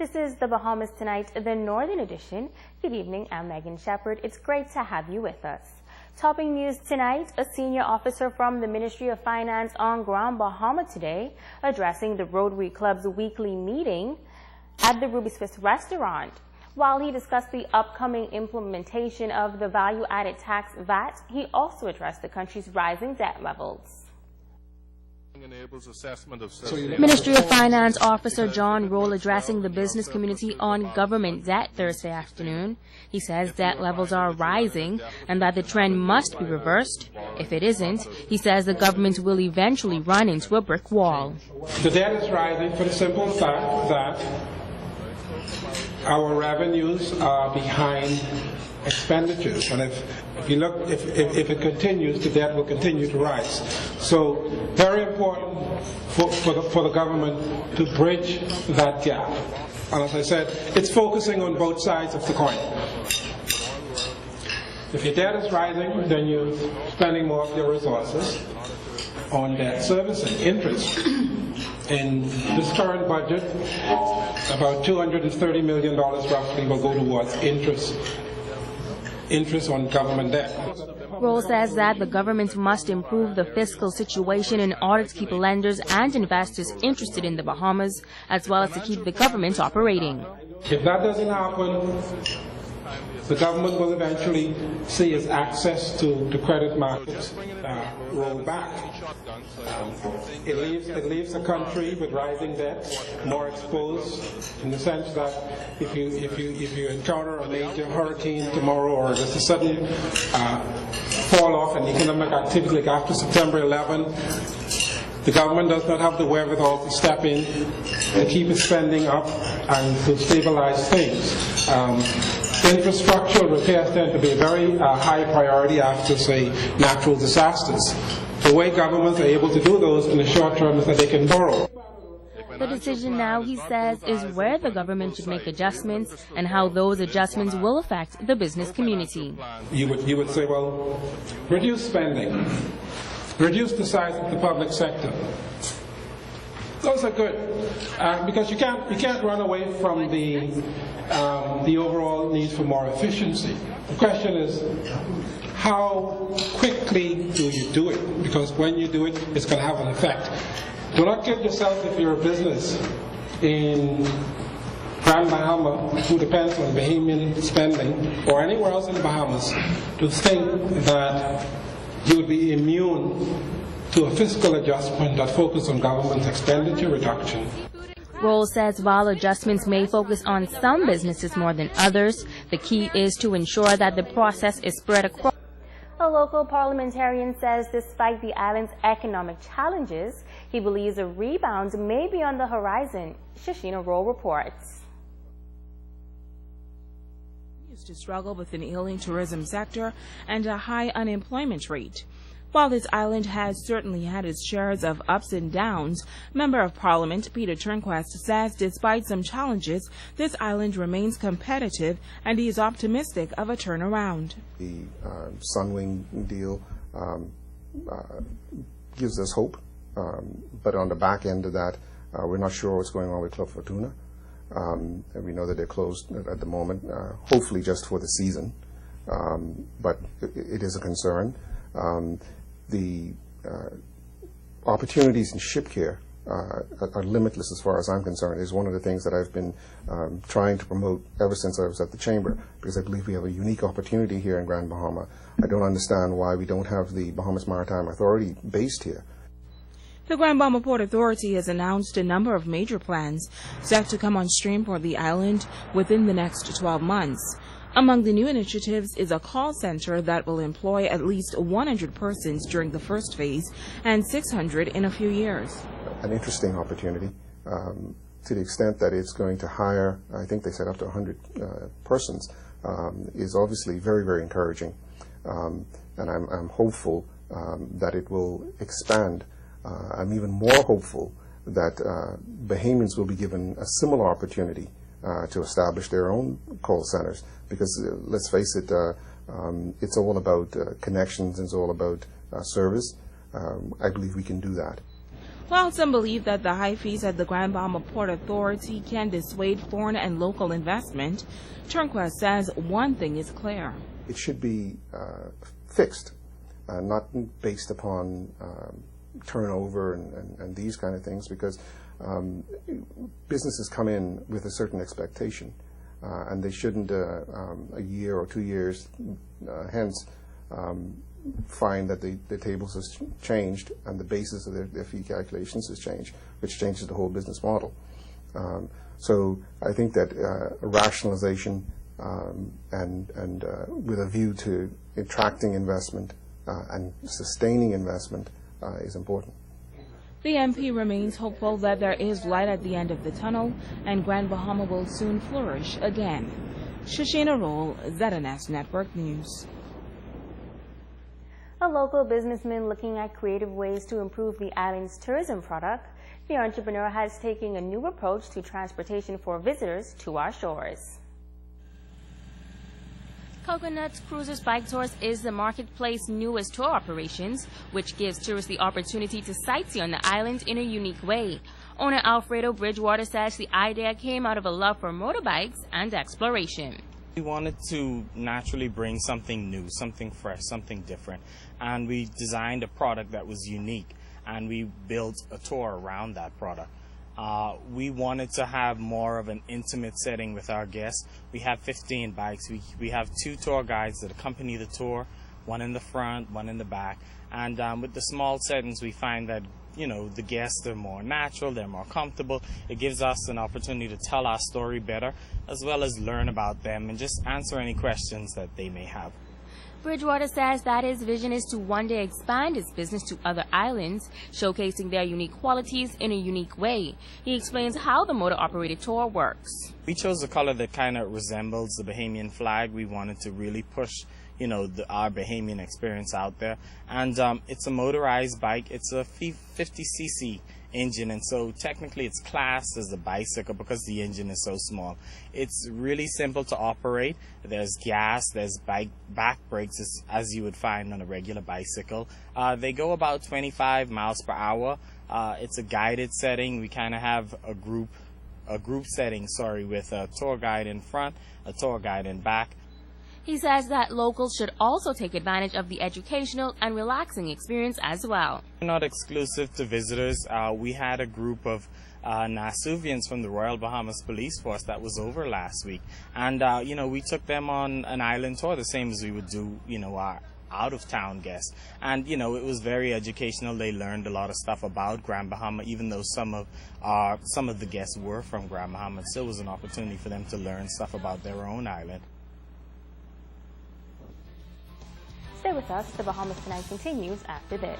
This is the Bahamas Tonight, the Northern Edition. Good evening, I'm Megan Shepard. It's great to have you with us. Topping news tonight, a senior officer from the Ministry of Finance on Grand Bahama today, addressing the Rotary Club's weekly meeting at the Ruby Swiss restaurant. While he discussed the upcoming implementation of the value-added tax VAT, he also addressed the country's rising debt levels. Ministry of Finance Officer John Roll addressing the business community on government debt Thursday afternoon. He says debt levels are rising and that the trend must be reversed. If it isn't, he says the government will eventually run into a brick wall. The debt is rising for the simple fact that our revenues are behind expenditures, and if you look, if it continues, the debt will continue to rise. So very important for the government to bridge that gap. And as I said, it's focusing on both sides of the coin. If your debt is rising, then you're spending more of your resources on debt servicing, interest. In this current budget, about $230 million roughly will go towards interest on government debt. Roll says that the government must improve the fiscal situation in order to keep lenders and investors interested in the Bahamas, as well as to keep the government operating. If that doesn't happen, the government will eventually see its access to the credit markets roll back. It leaves the country with rising debt, more exposed, in the sense that if you encounter a major hurricane tomorrow, or there's a sudden fall off in economic activity like after September 11, the government does not have the wherewithal to step in to keep its spending up and to stabilize things. Infrastructural repairs tend to be a very high priority after, say, natural disasters. The way governments are able to do those in the short term is that they can borrow. The decision now, he says, is where the government should make adjustments and how those adjustments will affect the business community. You would say, well, reduce spending, reduce the size of the public sector. Those are good because you can't run away from the overall need for more efficiency. The question is, how quickly do you do it? Because when you do it, it's going to have an effect. Do not kid yourself if you're a business in Grand Bahama who depends on Bahamian spending or anywhere else in the Bahamas to think that you would be immune to a fiscal adjustment that focuses on government expenditure reduction. Roll says while adjustments may focus on some businesses more than others, the key is to ensure that the process is spread across. A local parliamentarian says despite the island's economic challenges, he believes a rebound may be on the horizon. Shashina Roll reports. Used to struggle with an ailing tourism sector and a high unemployment rate. While this island has certainly had its shares of ups and downs, Member of Parliament Peter Turnquest says despite some challenges, this island remains competitive and he is optimistic of a turnaround. The Sunwing deal gives us hope, but on the back end of that, we're not sure what's going on with Club Fortuna. And we know that they're closed at the moment, hopefully just for the season, but it is a concern. The opportunities in ship care are limitless as far as I'm concerned. It's one of the things that I've been trying to promote ever since I was at the Chamber, because I believe we have a unique opportunity here in Grand Bahama. I don't understand why we don't have the Bahamas Maritime Authority based here. The Grand Bahama Port Authority has announced a number of major plans set to come on stream for the island within the next 12 months. Among the new initiatives is a call center that will employ at least 100 persons during the first phase and 600 in a few years. An interesting opportunity to the extent that it's going to hire, I think they said up to 100 persons, is obviously very, very encouraging. And I'm hopeful that it will expand. I'm even more hopeful that Bahamians will be given a similar opportunity to establish their own call centers, because let's face it, it's all about connections, it's all about service. I believe we can do that. While some believe that the high fees at the Grand Bahama Port Authority can dissuade foreign and local investment, Turnquest says one thing is clear. It should be fixed, not based upon turnover and these kind of things, because businesses come in with a certain expectation, and they shouldn't a year or 2 years hence find that the tables has changed and the basis of their fee calculations has changed, which changes the whole business model. So I think that rationalization and with a view to attracting investment and sustaining investment is important. The MP remains hopeful that there is light at the end of the tunnel and Grand Bahama will soon flourish again. Shoshana Roll, ZNS Network News. A local businessman looking at creative ways to improve the island's tourism product, the entrepreneur has taken a new approach to transportation for visitors to our shores. Coconuts Cruisers Bike Tours is the marketplace's newest tour operations, which gives tourists the opportunity to sightsee on the island in a unique way. Owner Alfredo Bridgewater says the idea came out of a love for motorbikes and exploration. We wanted to naturally bring something new, something fresh, something different, and we designed a product that was unique, and we built a tour around that product. We wanted to have more of an intimate setting with our guests. We have 15 bikes. We have 2 tour guides that accompany the tour, one in the front, one in the back, and with the small settings we find that the guests are more natural, they're more comfortable. It gives us an opportunity to tell our story better, as well as learn about them and just answer any questions that they may have. Bridgewater says that his vision is to one day expand his business to other islands, showcasing their unique qualities in a unique way. He explains how the motor-operated tour works. We chose a color that kind of resembles the Bahamian flag. We wanted to really push our Bahamian experience out there. And it's a motorized bike. It's a 50cc engine, and so technically it's classed as a bicycle because the engine is so small. It's really simple to operate. There's gas, there's back brakes as you would find on a regular bicycle. They go about 25 miles per hour. It's a guided setting. We kind of have a group setting, with a tour guide in front, a tour guide in back. He says that locals should also take advantage of the educational and relaxing experience as well. We're not exclusive to visitors. We had a group of Nasuvians from the Royal Bahamas Police Force that was over last week. And, we took them on an island tour, the same as we would do, our out-of-town guests. And, it was very educational. They learned a lot of stuff about Grand Bahama, even though some of the guests were from Grand Bahama. It still was an opportunity for them to learn stuff about their own island. Stay with us. The Bahamas Tonight continues after this.